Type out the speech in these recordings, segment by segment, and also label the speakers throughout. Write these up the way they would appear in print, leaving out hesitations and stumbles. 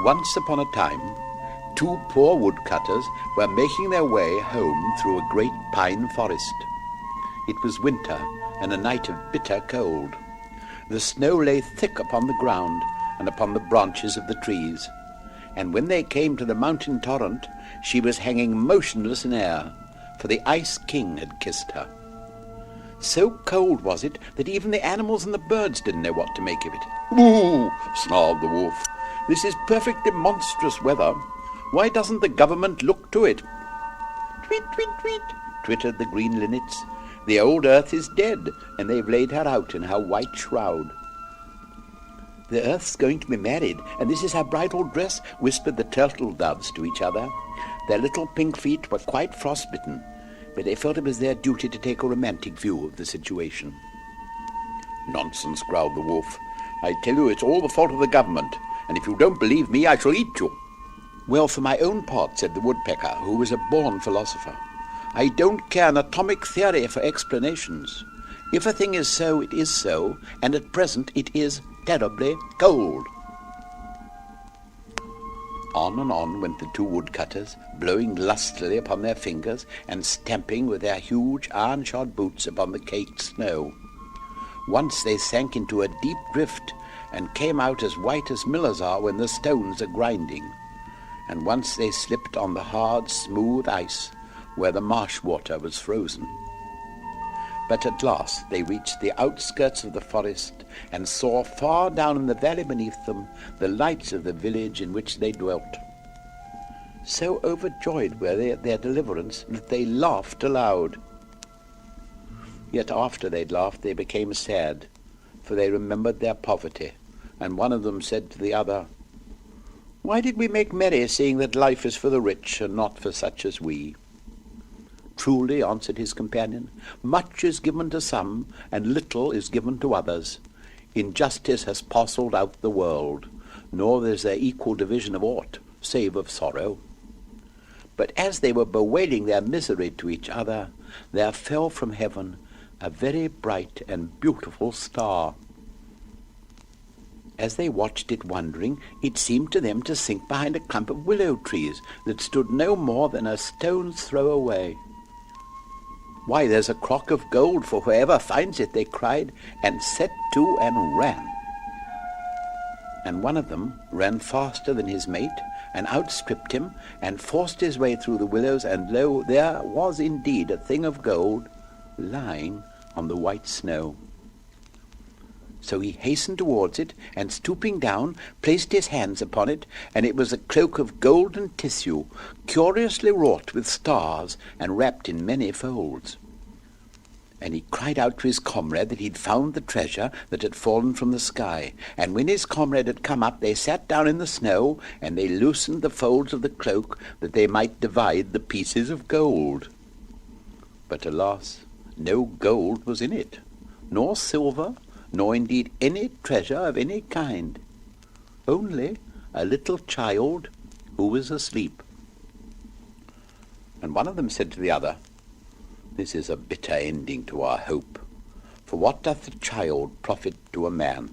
Speaker 1: Once upon a time, two poor woodcutters were making their way home through a great pine forest. It was winter and a night of bitter cold. The snow lay thick upon the ground and upon the branches of the trees, and when they came to the mountain torrent, she was hanging motionless in air, for the Ice King had kissed her. So cold was it that even the animals and the birds didn't know what to make of it. "Ooh!" snarled the wolf. "This is perfectly monstrous weather. Why doesn't the government look to it?" "Tweet, tweet, tweet," twittered the green linnets. "The old earth is dead, and they've laid her out in her white shroud." "The earth's going to be married, and this is her bridal dress," whispered the turtle doves to each other. Their little pink feet were quite frostbitten, but they felt it was their duty to take a romantic view of the situation. "Nonsense," growled the wolf. "I tell you it's all the fault of the government, and if you don't believe me, I shall eat you." "Well, for my own part," said the woodpecker, who was a born philosopher, "I don't care an atomic theory for explanations. If a thing is so, it is so, and at present it is terribly cold." On and on went the two woodcutters, blowing lustily upon their fingers and stamping with their huge iron-shod boots upon the caked snow. Once they sank into a deep drift and came out as white as millers are when the stones are grinding, and once they slipped on the hard, smooth ice where the marsh water was frozen. But at last they reached the outskirts of the forest and saw far down in the valley beneath them the lights of the village in which they dwelt. So overjoyed were they at their deliverance that they laughed aloud. Yet after they'd laughed they became sad, for they remembered their poverty, and one of them said to the other, "Why did we make merry, seeing that life is for the rich and not for such as we?" "Truly," answered his companion, "much is given to some, and little is given to others. Injustice has parcelled out the world, nor is there equal division of aught, save of sorrow." But as they were bewailing their misery to each other, there fell from heaven a very bright and beautiful star. As they watched it wondering, it seemed to them to sink behind a clump of willow trees that stood no more than a stone's throw away. "Why, there's a crock of gold for whoever finds it," they cried, and set to and ran. And one of them ran faster than his mate, and outstripped him, and forced his way through the willows, and lo, there was indeed a thing of gold lying on the white snow. So he hastened towards it, and stooping down, placed his hands upon it, and it was a cloak of golden tissue, curiously wrought with stars, and wrapped in many folds. And he cried out to his comrade that he'd found the treasure that had fallen from the sky, and when his comrade had come up, they sat down in the snow, and they loosened the folds of the cloak, that they might divide the pieces of gold. But alas, no gold was in it, nor silver, nor indeed any treasure of any kind, only a little child who was asleep. And one of them said to the other, "This is a bitter ending to our hope, for what doth the child profit to a man?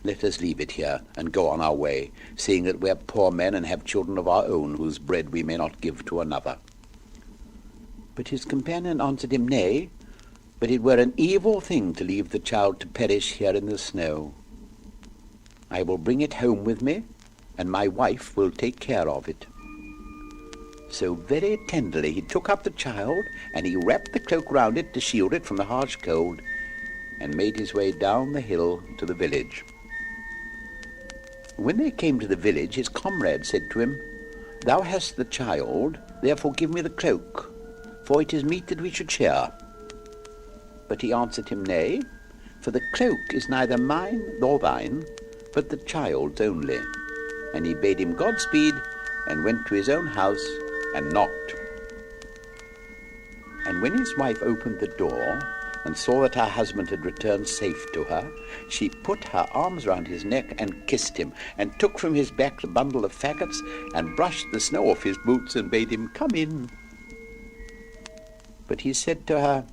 Speaker 1: Let us leave it here and go on our way, seeing that we are poor men and have children of our own, whose bread we may not give to another." But his companion answered him, "Nay, but it were an evil thing to leave the child to perish here in the snow. I will bring it home with me, and my wife will take care of it." So very tenderly he took up the child, and he wrapped the cloak round it to shield it from the harsh cold, and made his way down the hill to the village. When they came to the village, his comrade said to him, "Thou hast the child, therefore give me the cloak, for it is meet that we should share." But he answered him, "Nay, for the cloak is neither mine nor thine, but the child's only." And he bade him Godspeed, and went to his own house and knocked. And when his wife opened the door and saw that her husband had returned safe to her, she put her arms round his neck and kissed him, and took from his back the bundle of faggots, and brushed the snow off his boots, and bade him come in. But he said to her,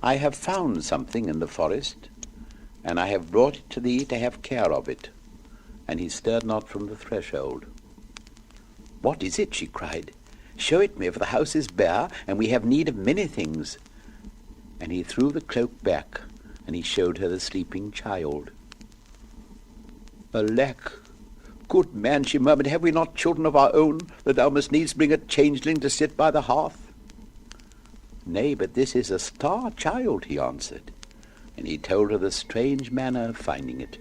Speaker 1: "I have found something in the forest, and I have brought it to thee to have care of it. and he stirred not from the threshold. "What is it?" she cried. "Show it me, for the house is bare, and we have need of many things." And he threw the cloak back, and he showed her the sleeping child. "Alack, good man," she murmured, "have we not children of our own, that thou must needs bring a changeling to sit by the hearth?" "Nay, but this is a star child," he answered, and he told her the strange manner of finding it.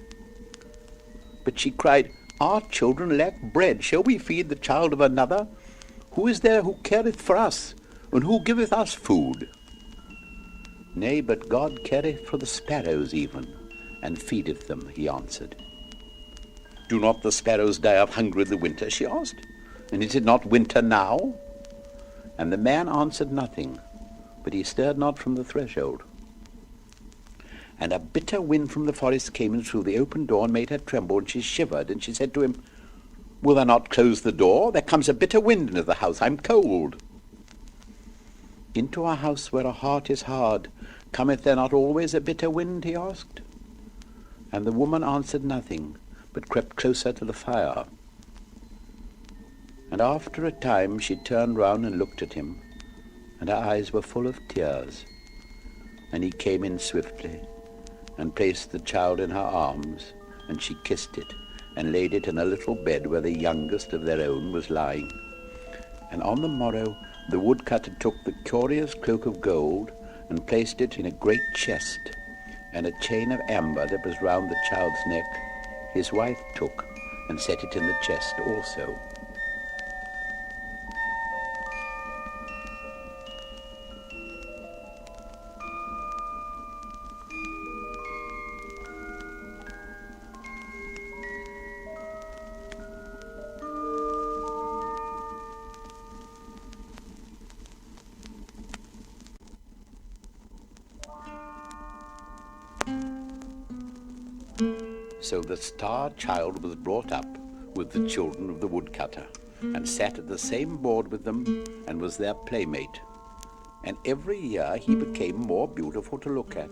Speaker 1: But she cried, "Our children lack bread. Shall we feed the child of another? Who is there who careth for us, and who giveth us food?" "Nay, but God careth for the sparrows even, and feedeth them," he answered. "Do not the sparrows die of hunger in the winter?" she asked. "And is it not winter now?" And the man answered nothing, but he stirred not from the threshold. And a bitter wind from the forest came in through the open door and made her tremble, and she shivered, and she said to him, "Will thou not close the door? There comes a bitter wind into the house. I'm cold." "Into a house where a heart is hard, cometh there not always a bitter wind?" he asked. And the woman answered nothing, but crept closer to the fire. And after a time she turned round and looked at him, and her eyes were full of tears. And he came in swiftly, and placed the child in her arms, and she kissed it, and laid it in a little bed where the youngest of their own was lying. And on the morrow the woodcutter took the curious cloak of gold, and placed it in a great chest, and a chain of amber that was round the child's neck his wife took, and set it in the chest also. So the star child was brought up with the children of the woodcutter, and sat at the same board with them, and was their playmate. And every year he became more beautiful to look at,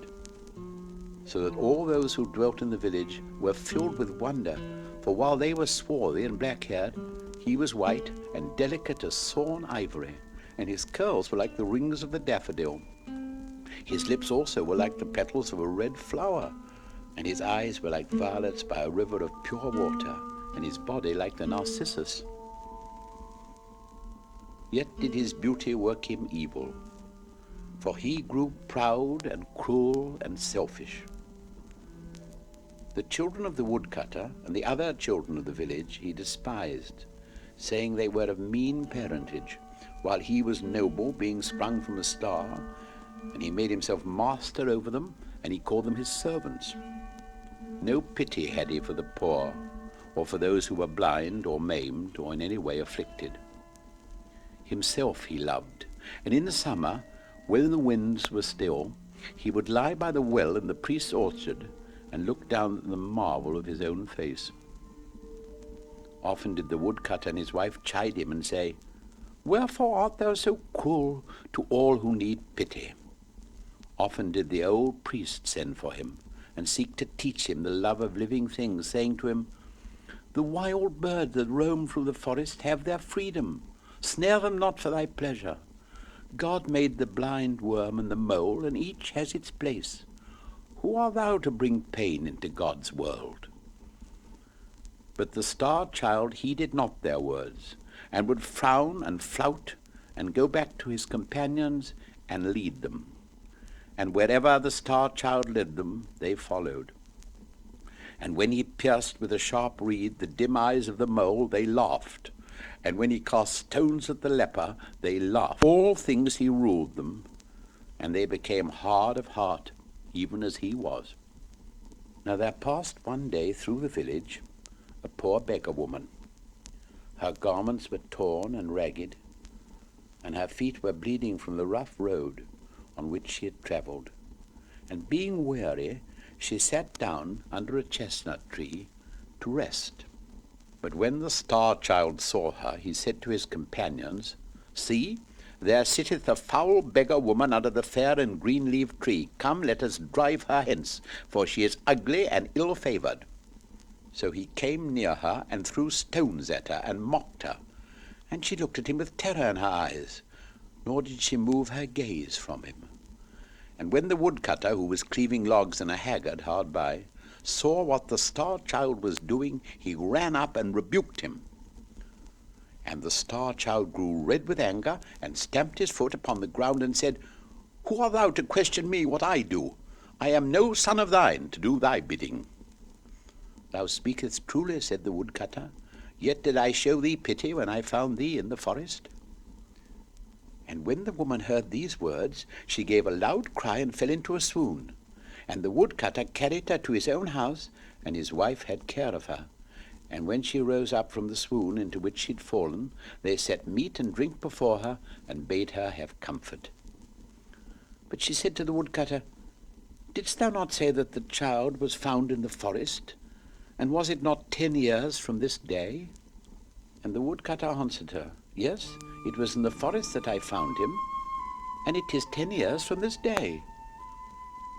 Speaker 1: so that all those who dwelt in the village were filled with wonder, for while they were swarthy and black-haired, he was white and delicate as sawn ivory, and his curls were like the rings of the daffodil. His lips also were like the petals of a red flower, and his eyes were like violets by a river of pure water, and his body like the narcissus. Yet did his beauty work him evil, for he grew proud and cruel and selfish. The children of the woodcutter and the other children of the village he despised, saying they were of mean parentage, while he was noble, being sprung from a star, and he made himself master over them, and he called them his servants. No pity had he for the poor, or for those who were blind or maimed or in any way afflicted. Himself he loved, and in the summer, when the winds were still, he would lie by the well in the priest's orchard and look down at the marvel of his own face. Often did the woodcutter and his wife chide him and say, "Wherefore art thou so cruel to all who need pity?" Often did the old priest send for him, and seek to teach him the love of living things, saying to him, "The wild birds that roam through the forest have their freedom. Snare them not for thy pleasure. God made the blind worm and the mole, and each has its place. Who art thou to bring pain into God's world?" But the star child heeded not their words, and would frown and flout, and go back to his companions and lead them. And wherever the star child led them, they followed. And when he pierced with a sharp reed the dim eyes of the mole, they laughed. And when he cast stones at the leper, they laughed. All things he ruled them, and they became hard of heart, even as he was. Now there passed one day through the village a poor beggar woman. Her garments were torn and ragged, and her feet were bleeding from the rough road on which she had travelled. And being weary, she sat down under a chestnut tree to rest. But when the star child saw her, he said to his companions, "See, there sitteth a foul beggar woman under the fair and green-leaved tree. Come, let us drive her hence, for she is ugly and ill-favoured." So he came near her and threw stones at her and mocked her, and she looked at him with terror in her eyes, nor did she move her gaze from him. And when the woodcutter, who was cleaving logs in a haggard hard by, saw what the Star-Child was doing, he ran up and rebuked him. And the Star-Child grew red with anger, and stamped his foot upon the ground, and said, Who art thou to question me what I do? I am no son of thine to do thy bidding. Thou speakest truly, said the woodcutter, yet did I show thee pity when I found thee in the forest. And when the woman heard these words, she gave a loud cry and fell into a swoon. And the woodcutter carried her to his own house, and his wife had care of her. And when she rose up from the swoon into which she had fallen, they set meat and drink before her, and bade her have comfort. But she said to the woodcutter, Didst thou not say that the child was found in the forest? And was it not 10 years from this day? And the woodcutter answered her, Yes, it was in the forest that I found him, and it is 10 years from this day.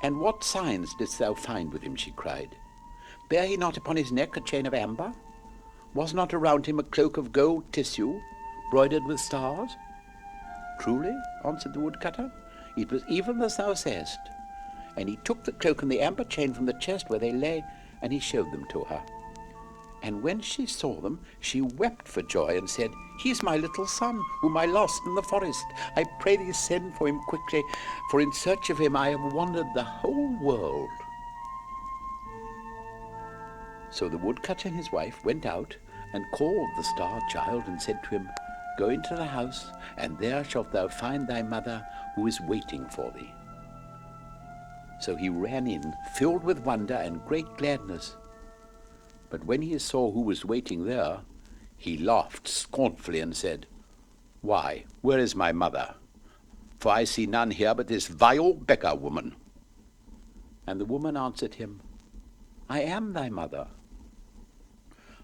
Speaker 1: And what signs didst thou find with him? She cried. Bare he not upon his neck a chain of amber? Was not around him a cloak of gold tissue, broidered with stars? Truly, answered the woodcutter, it was even as thou sayest. And he took the cloak and the amber chain from the chest where they lay, and he showed them to her. And when she saw them, she wept for joy, and said, He is my little son, whom I lost in the forest. I pray thee send for him quickly, for in search of him I have wandered the whole world. So the woodcutter and his wife went out, and called the Star-Child, and said to him, Go into the house, and there shalt thou find thy mother, who is waiting for thee. So he ran in, filled with wonder and great gladness. But when he saw who was waiting there, he laughed scornfully and said, Why, where is my mother? For I see none here but this vile beggar woman. And the woman answered him, I am thy mother.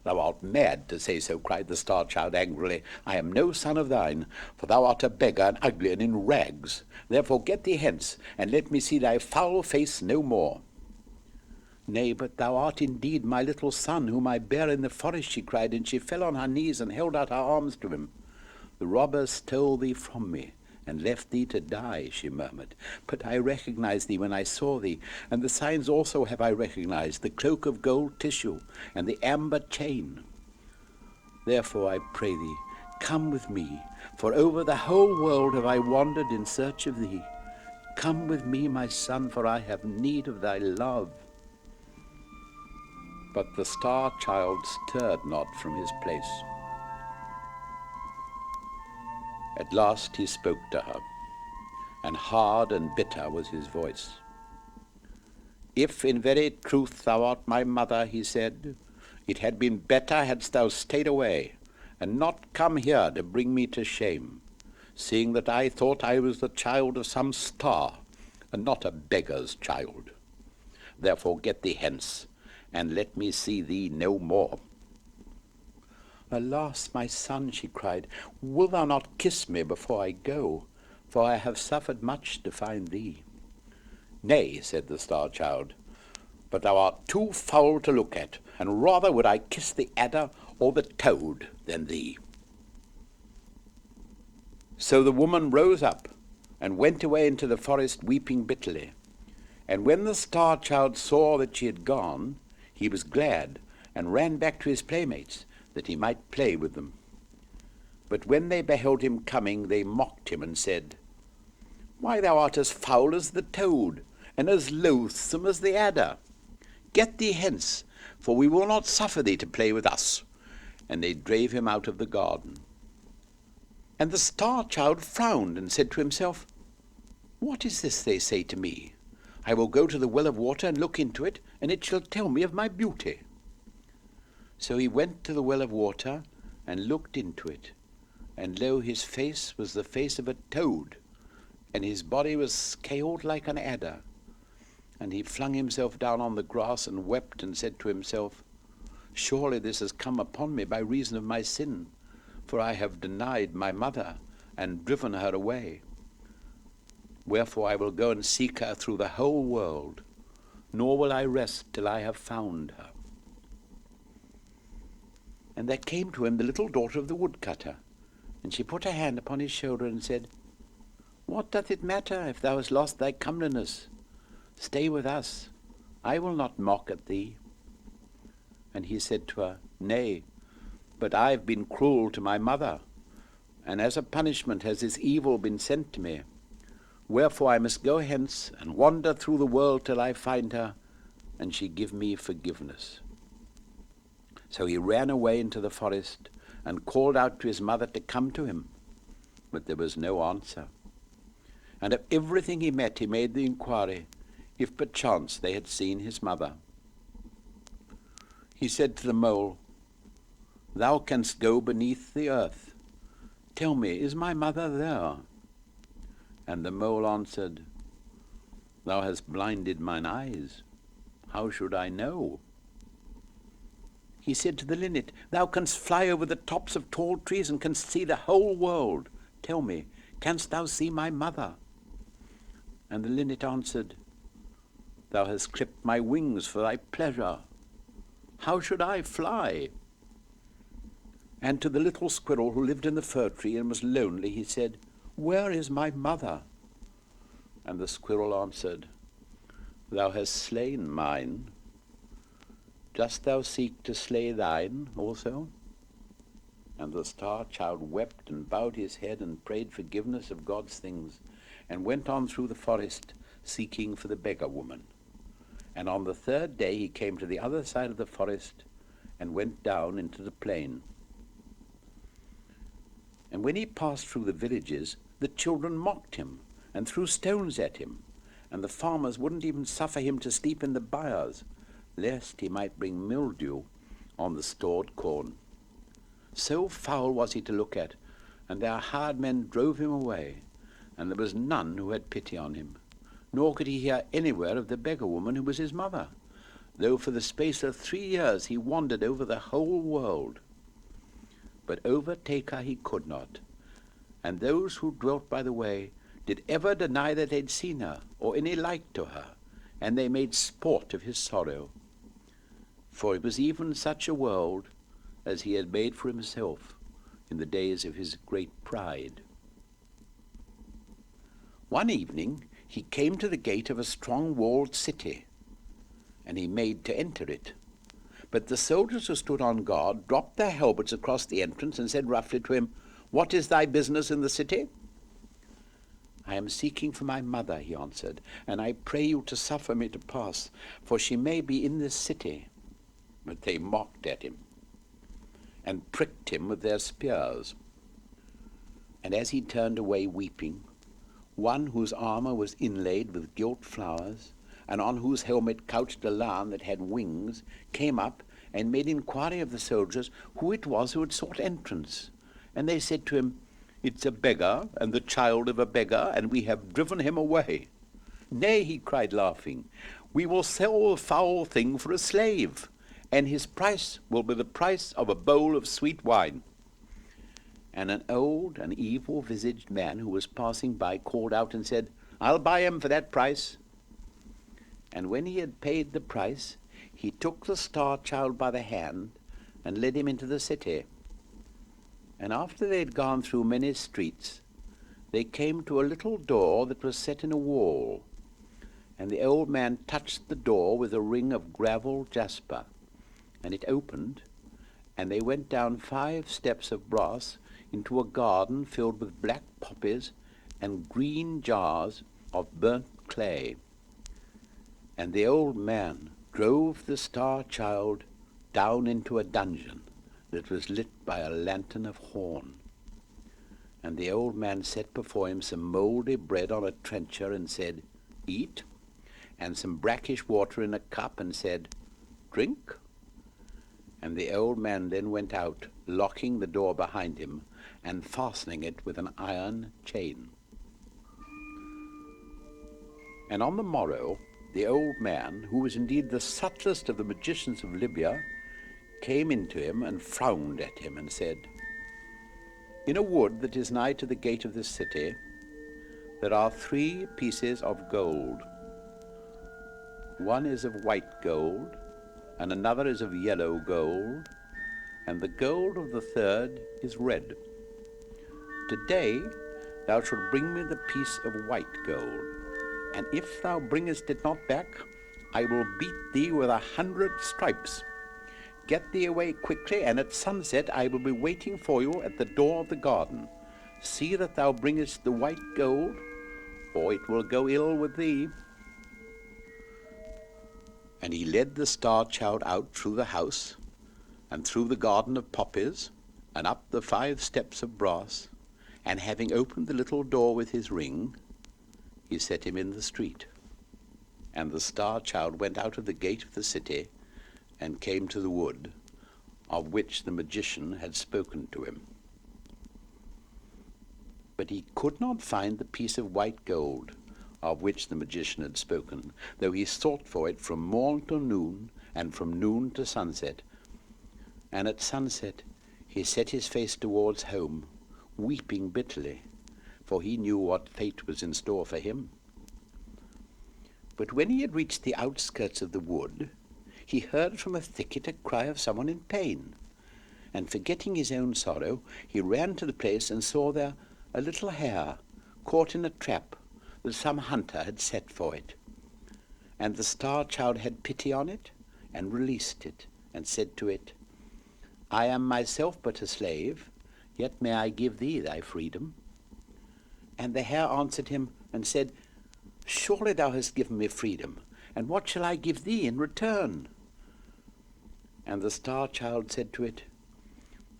Speaker 1: Thou art mad to say so, cried the Star-Child angrily. I am no son of thine, for thou art a beggar and ugly and in rags. Therefore get thee hence, and let me see thy foul face no more. Nay, but thou art indeed my little son, whom I bare in the forest, she cried, and she fell on her knees and held out her arms to him. The robbers stole thee from me, and left thee to die, she murmured. But I recognized thee when I saw thee, and the signs also have I recognized, the cloak of gold tissue, and the amber chain. Therefore I pray thee, come with me, for over the whole world have I wandered in search of thee. Come with me, my son, for I have need of thy love. But the Star-Child stirred not from his place. At last he spoke to her, and hard and bitter was his voice. If in very truth thou art my mother, he said, it had been better hadst thou stayed away, and not come here to bring me to shame, seeing that I thought I was the child of some star, and not a beggar's child. Therefore get thee hence, and let me see thee no more. Alas, my son, she cried, wilt thou not kiss me before I go? For I have suffered much to find thee. Nay, said the Star-Child, but thou art too foul to look at, and rather would I kiss the adder or the toad than thee. So the woman rose up, and went away into the forest, weeping bitterly. And when the Star-Child saw that she had gone, he was glad, and ran back to his playmates, that he might play with them. But when they beheld him coming, they mocked him, and said, Why, thou art as foul as the toad, and as loathsome as the adder. Get thee hence, for we will not suffer thee to play with us. And they drave him out of the garden. And the Star-Child frowned, and said to himself, What is this they say to me? I will go to the well of water and look into it, and it shall tell me of my beauty. So he went to the well of water, and looked into it. And lo, his face was the face of a toad, and his body was scaled like an adder. And he flung himself down on the grass, and wept, and said to himself, Surely this has come upon me by reason of my sin, for I have denied my mother, and driven her away. Wherefore I will go and seek her through the whole world, nor will I rest till I have found her. And there came to him the little daughter of the woodcutter, and she put her hand upon his shoulder and said, What doth it matter if thou hast lost thy comeliness? Stay with us. I will not mock at thee. And he said to her, Nay, but I have been cruel to my mother, and as a punishment has this evil been sent to me. Wherefore I must go hence and wander through the world till I find her, and she give me forgiveness. So he ran away into the forest and called out to his mother to come to him, but there was no answer. And of everything he met he made the inquiry, if perchance they had seen his mother. He said to the mole, Thou canst go beneath the earth. Tell me, is my mother there? And the mole answered, Thou hast blinded mine eyes. How should I know? He said to the linnet, Thou canst fly over the tops of tall trees and canst see the whole world. Tell me, canst thou see my mother? And the linnet answered, Thou hast clipped my wings for thy pleasure. How should I fly? And to the little squirrel who lived in the fir tree and was lonely, he said, Where is my mother? And the squirrel answered, Thou hast slain mine. Dost thou seek to slay thine also? And the star child wept and bowed his head and prayed forgiveness of God's things, and went on through the forest, seeking for the beggar woman. And on the third day he came to the other side of the forest, and went down into the plain. And when he passed through the villages, the children mocked him, and threw stones at him, and the farmers wouldn't even suffer him to sleep in the byres, lest he might bring mildew on the stored corn. So foul was he to look at, and their hired men drove him away, and there was none who had pity on him, nor could he hear anywhere of the beggar woman who was his mother, though for the space of 3 years he wandered over the whole world. But overtake her he could not, and those who dwelt by the way did ever deny that they'd seen her, or any like to her, and they made sport of his sorrow. For it was even such a world as he had made for himself in the days of his great pride. One evening he came to the gate of a strong-walled city, and he made to enter it. But the soldiers who stood on guard dropped their halberds across the entrance and said roughly to him, What is thy business in the city? I am seeking for my mother, he answered, and I pray you to suffer me to pass, for she may be in this city. But they mocked at him, and pricked him with their spears. And as he turned away weeping, one whose armor was inlaid with gilt flowers, and on whose helmet couched a lion that had wings, came up and made inquiry of the soldiers who it was who had sought entrance. And they said to him, It's a beggar, and the child of a beggar, and we have driven him away. Nay, he cried, laughing, we will sell the foul thing for a slave, and his price will be the price of a bowl of sweet wine. And an old and evil-visaged man who was passing by called out and said, I'll buy him for that price. And when he had paid the price, he took the star-child by the hand and led him into the city. And after they had gone through many streets, they came to a little door that was set in a wall. And the old man touched the door with a ring of gravel jasper, and it opened, and they went down 5 steps of brass into a garden filled with black poppies and green jars of burnt clay. And the old man drove the star-child down into a dungeon that was lit by a lantern of horn. And the old man set before him some mouldy bread on a trencher and said, Eat, and some brackish water in a cup and said, Drink. And the old man then went out, locking the door behind him and fastening it with an iron chain. And on the morrow the old man, who was indeed the subtlest of the magicians of Libya, came into him and frowned at him and said, In a wood that is nigh to the gate of this city there are 3 pieces of gold. One is of white gold, and another is of yellow gold, and the gold of the third is red. Today thou shalt bring me the piece of white gold, and if thou bringest it not back, I will beat thee with 100 stripes. Get thee away quickly, and at sunset I will be waiting for you at the door of the garden. See that thou bringest the white gold, or it will go ill with thee. And he led the star-child out through the house, and through the garden of poppies, and up the 5 steps of brass, and having opened the little door with his ring, he set him in the street. And the star-child went out of the gate of the city, and came to the wood, of which the magician had spoken to him. But he could not find the piece of white gold, of which the magician had spoken, though he sought for it from morn to noon, and from noon to sunset. And at sunset he set his face towards home, weeping bitterly, for he knew what fate was in store for him. But when he had reached the outskirts of the wood, he heard from a thicket a cry of someone in pain, and forgetting his own sorrow, he ran to the place and saw there a little hare caught in a trap that some hunter had set for it. And the star-child had pity on it, and released it, and said to it, I am myself but a slave, yet may I give thee thy freedom. And the hare answered him, and said, Surely thou hast given me freedom, and what shall I give thee in return? And the star-child said to it,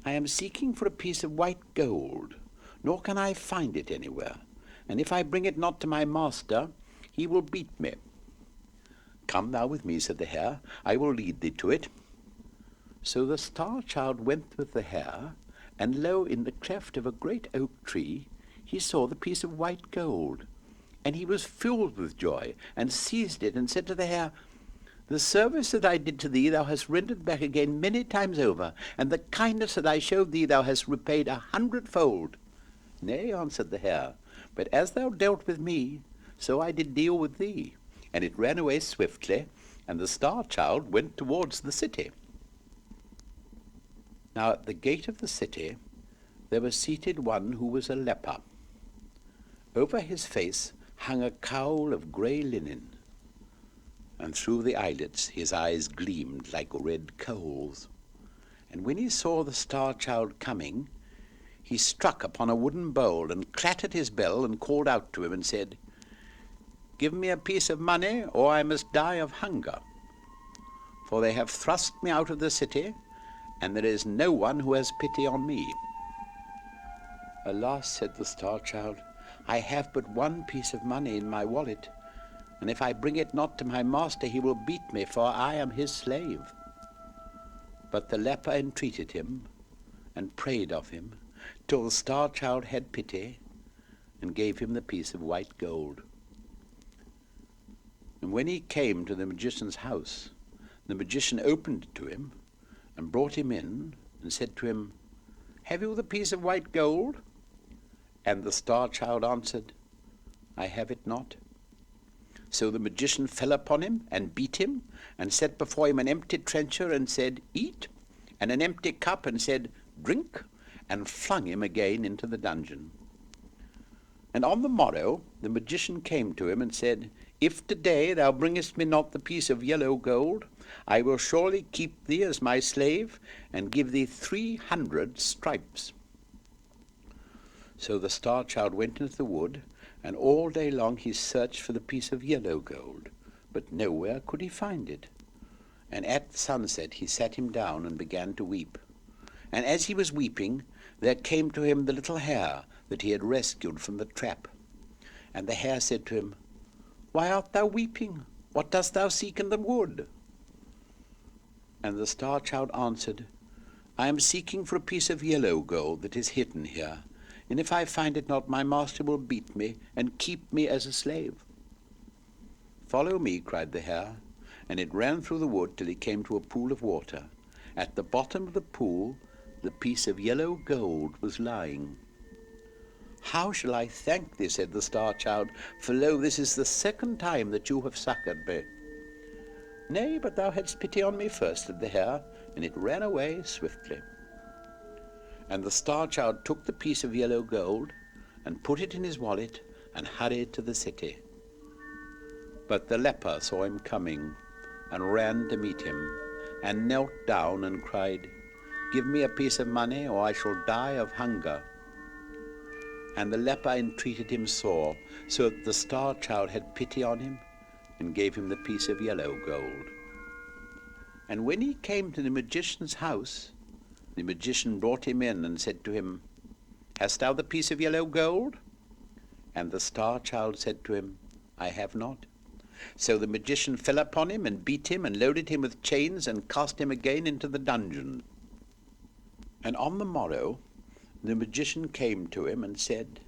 Speaker 1: I am seeking for a piece of white gold, nor can I find it anywhere, and if I bring it not to my master, he will beat me. Come thou with me, said the hare, I will lead thee to it. So the star-child went with the hare, and lo, in the cleft of a great oak tree, he saw the piece of white gold, and he was filled with joy, and seized it, and said to the hare, The service that I did to thee thou hast rendered back again many times over, and the kindness that I showed thee thou hast repaid 100-fold. Nay, answered the hare, but as thou dealt with me, so I did deal with thee. And it ran away swiftly, and the star-child went towards the city. Now at the gate of the city there was seated one who was a leper. Over his face hung a cowl of grey linen, and through the eyelets his eyes gleamed like red coals. And when he saw the star-child coming, he struck upon a wooden bowl, and clattered his bell, and called out to him, and said, Give me a piece of money, or I must die of hunger. For they have thrust me out of the city, and there is no one who has pity on me. Alas, said the star-child, I have but one piece of money in my wallet, and if I bring it not to my master, he will beat me, for I am his slave. But the leper entreated him, and prayed of him, till the star-child had pity, and gave him the piece of white gold. And when he came to the magician's house, the magician opened it to him, and brought him in, and said to him, Have you the piece of white gold? And the star-child answered, I have it not. So the magician fell upon him, and beat him, and set before him an empty trencher, and said, Eat, and an empty cup, and said, Drink, and flung him again into the dungeon. And on the morrow the magician came to him, and said, If today thou bringest me not the piece of yellow gold, I will surely keep thee as my slave, and give thee 300 stripes. So the star-child went into the wood, and all day long he searched for the piece of yellow gold, but nowhere could he find it. And at sunset he sat him down, and began to weep. And as he was weeping, there came to him the little hare that he had rescued from the trap. And the hare said to him, Why art thou weeping? What dost thou seek in the wood? And the star-child answered, I am seeking for a piece of yellow gold that is hidden here, and if I find it not, my master will beat me, and keep me as a slave. Follow me, cried the hare, and it ran through the wood till it came to a pool of water. At the bottom of the pool the piece of yellow gold was lying. How shall I thank thee, said the star-child, for lo, this is the second time that you have succoured me. Nay, but thou hadst pity on me first, said the hare, and it ran away swiftly. And the Star Child took the piece of yellow gold and put it in his wallet and hurried to the city. But the leper saw him coming and ran to meet him and knelt down and cried, "Give me a piece of money, or I shall die of hunger." And the leper entreated him sore, so that the Star Child had pity on him and gave him the piece of yellow gold. And when he came to the magician's house, the magician brought him in and said to him, "Hast thou the piece of yellow gold?" And the Star Child said to him, "I have not." So the magician fell upon him and beat him and loaded him with chains and cast him again into the dungeon. And on the morrow the magician came to him and said,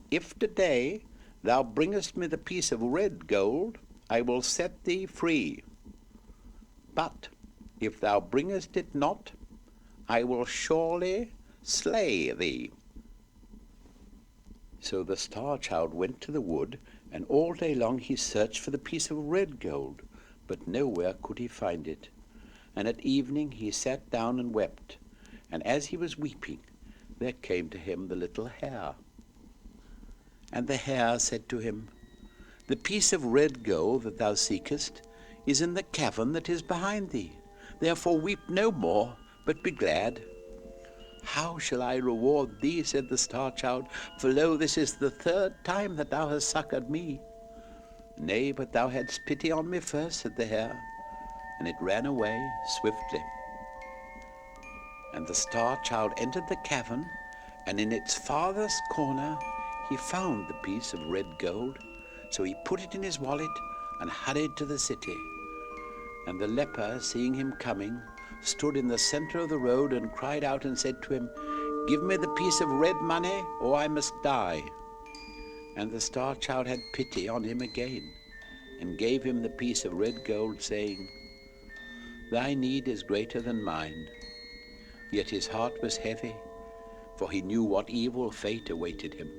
Speaker 1: "If today thou bringest me the piece of red gold, I will set thee free. But if thou bringest it not, I will surely slay thee." So the Star Child went to the wood, and all day long he searched for the piece of red gold, but nowhere could he find it. And at evening he sat down and wept, and as he was weeping, there came to him the little hare. And the hare said to him, "The piece of red gold that thou seekest is in the cavern that is behind thee. Therefore weep no more, but be glad." "How shall I reward thee?" said the Star Child, "for lo, this is the third time that thou hast succoured me." "Nay, but thou hadst pity on me first," said the hare, and it ran away swiftly. And the Star Child entered the cavern, and in its farthest corner he found the piece of red gold. So he put it in his wallet and hurried to the city. And the leper, seeing him coming, stood in the center of the road and cried out and said to him, "Give me the piece of red money, or I must die." And the Star Child had pity on him again, and gave him the piece of red gold, saying, "Thy need is greater than mine." Yet his heart was heavy, for he knew what evil fate awaited him.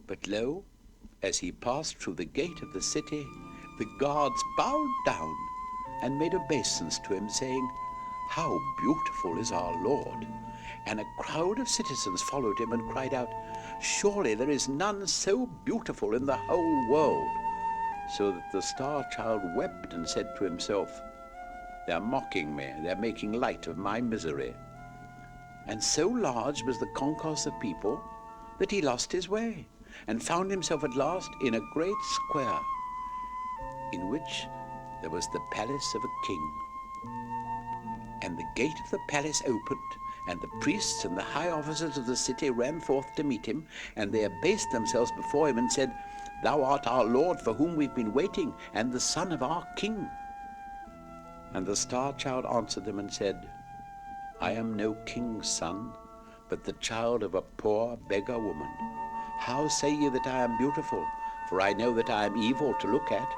Speaker 1: But lo, as he passed through the gate of the city, the guards bowed down and made obeisance to him, saying, "How beautiful is our Lord!" And a crowd of citizens followed him and cried out, "Surely there is none so beautiful in the whole world." So that the Star Child wept and said to himself, "They're mocking me, they're making light of my misery." And so large was the concourse of people that he lost his way, and found himself at last in a great square, in which there was the palace of a king. And the gate of the palace opened, and the priests and the high officers of the city ran forth to meet him, and they abased themselves before him and said, "Thou art our Lord, for whom we've been waiting, and the son of our king." And the Star Child answered them and said, "I am no king's son, but the child of a poor beggar woman. How say ye that I am beautiful? For I know that I am evil to look at."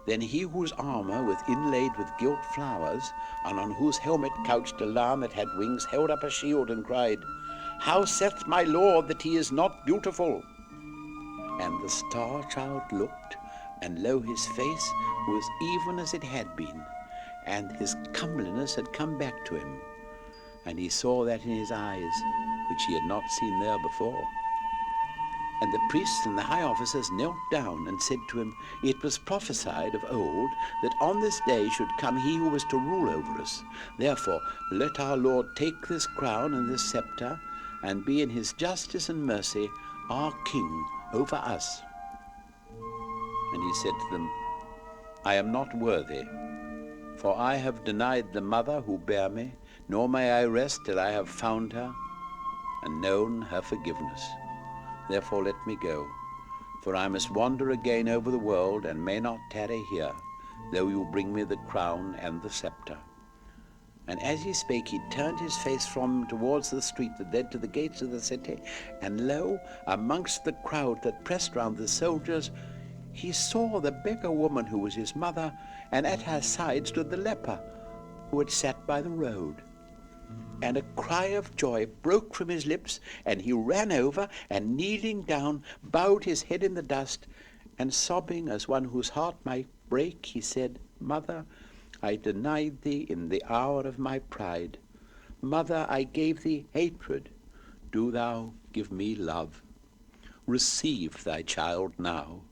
Speaker 1: Then he whose armor was inlaid with gilt flowers, and on whose helmet couched a lamb that had wings, held up a shield and cried, "How saith my Lord that he is not beautiful?" And the Star Child looked, and lo, his face was even as it had been, and his comeliness had come back to him. And he saw that in his eyes, which he had not seen there before. And the priests and the high officers knelt down and said to him, "It was prophesied of old that on this day should come he who was to rule over us. Therefore let our Lord take this crown and this scepter, and be in his justice and mercy our king over us." And he said to them, "I am not worthy, for I have denied the mother who bare me, nor may I rest till I have found her and known her forgiveness. Therefore let me go, for I must wander again over the world, and may not tarry here, though you bring me the crown and the scepter." And as he spake, he turned his face from towards the street that led to the gates of the city, and lo, amongst the crowd that pressed round the soldiers, he saw the beggar woman who was his mother, and at her side stood the leper who had sat by the road. And a cry of joy broke from his lips, and he ran over, and kneeling down, bowed his head in the dust, And sobbing as one whose heart might break, he said, "Mother, I denied thee in the hour of my pride. Mother, I gave thee hatred. Do thou give me love. Receive thy child now."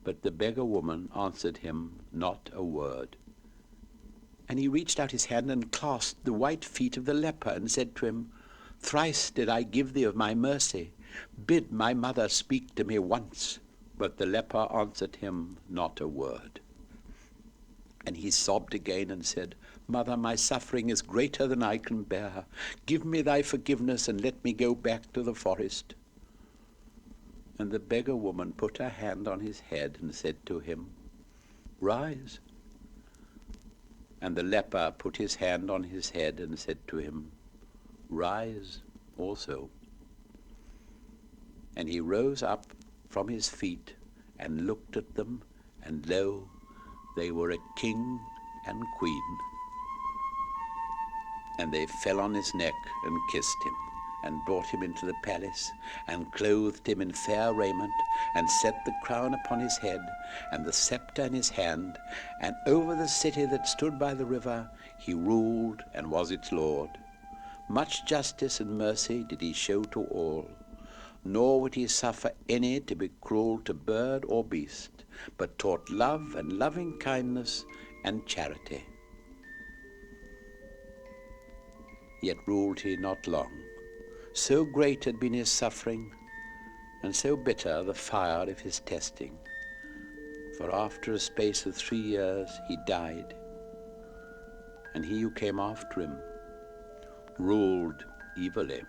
Speaker 1: But the beggar woman answered him not a word. And he reached out his hand and clasped the white feet of the leper and said to him, "Thrice did I give thee of my mercy. Bid my mother speak to me once." But the leper answered him not a word. And he sobbed again and said, "Mother, my suffering is greater than I can bear. Give me thy forgiveness and let me go back to the forest." And the beggar woman put her hand on his head and said to him, "Rise." And the leper put his hand on his head and said to him, "Rise also." And he rose up from his feet and looked at them, and lo, they were a king and queen. And they fell on his neck and kissed him, and brought him into the palace, and clothed him in fair raiment, and set the crown upon his head, and the scepter in his hand. And over the city that stood by the river he ruled and was its lord. Much justice and mercy did he show to all, nor would he suffer any to be cruel to bird or beast, but taught love and loving kindness and charity. Yet ruled he not long. So great had been his suffering, and so bitter the fire of his testing. For after a space of 3 years he died, and he who came after him ruled evilly.